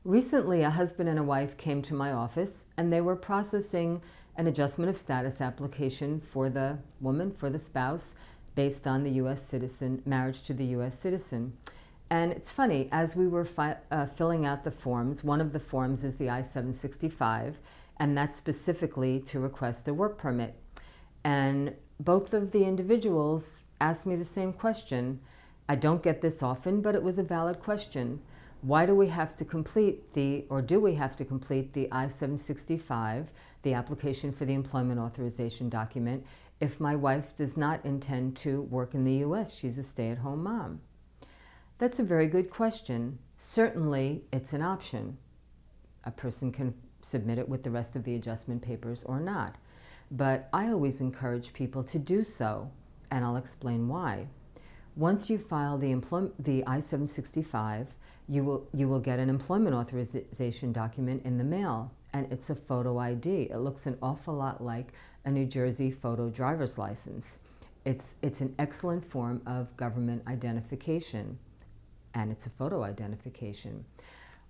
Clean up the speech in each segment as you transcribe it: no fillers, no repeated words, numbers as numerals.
Recently, a husband and a wife came to my office and they were processing an adjustment of status application for the woman, for the spouse, based on the U.S. citizen, marriage to the U.S. citizen. And it's funny, as we were filling out the forms, one of the forms is the I-765, and that's specifically to request a work permit. And both of the individuals asked me the same question. I don't get this often, but it was a valid question. Why do we have to complete do we have to complete the I-765, the application for the employment authorization document, if my wife does not intend to work in the U.S.? She's a stay-at-home mom. That's a very good question. Certainly, it's an option. A person can submit it with the rest of the adjustment papers or not. But I always encourage people to do so, and I'll explain why. Once you file the I-765, you will get an employment authorization document in the mail, and it's a photo ID. It looks an awful lot like a New Jersey photo driver's license. It's an excellent form of government identification, and it's a photo identification.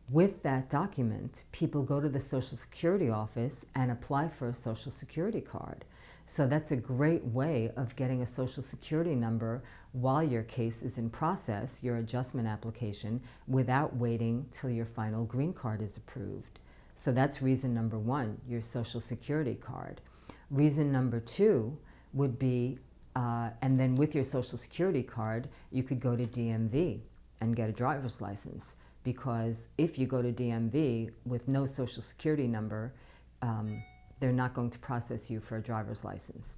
With that document, people go to the Social Security office and apply for a Social Security card. So that's a great way of getting a Social Security number while your case is in process, your adjustment application, without waiting till your final green card is approved. So that's reason number one, your Social Security card. Reason number two would be, and then with your Social Security card, you could go to DMV and get a driver's license. Because if you go to DMV with no Social Security number, they're not going to process you for a driver's license.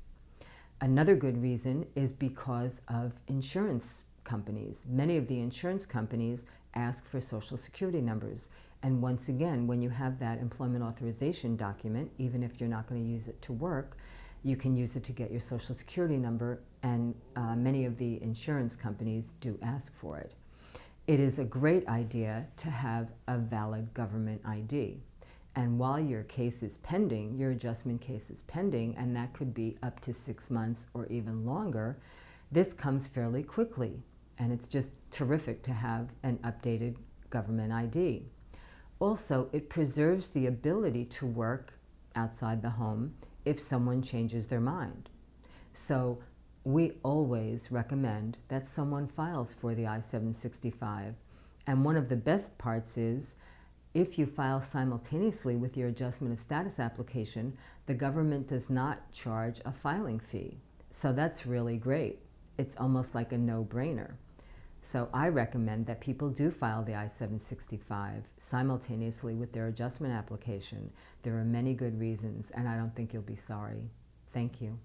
Another good reason is because of insurance companies. Many of the insurance companies ask for Social Security numbers. And once again, when you have that employment authorization document, even if you're not going to use it to work, you can use it to get your Social Security number, and many of the insurance companies do ask for it. It is a great idea to have a valid government ID. And while your case is pending, your adjustment case is pending, and that could be up to 6 months or even longer, this comes fairly quickly. And it's just terrific to have an updated government ID. Also, it preserves the ability to work outside the home if someone changes their mind. So we always recommend that someone files for the I-765. And one of the best parts is, if you file simultaneously with your adjustment of status application, the government does not charge a filing fee. So that's really great. It's almost like a no-brainer. So I recommend that people do file the I-765 simultaneously with their adjustment application. There are many good reasons, and I don't think you'll be sorry. Thank you.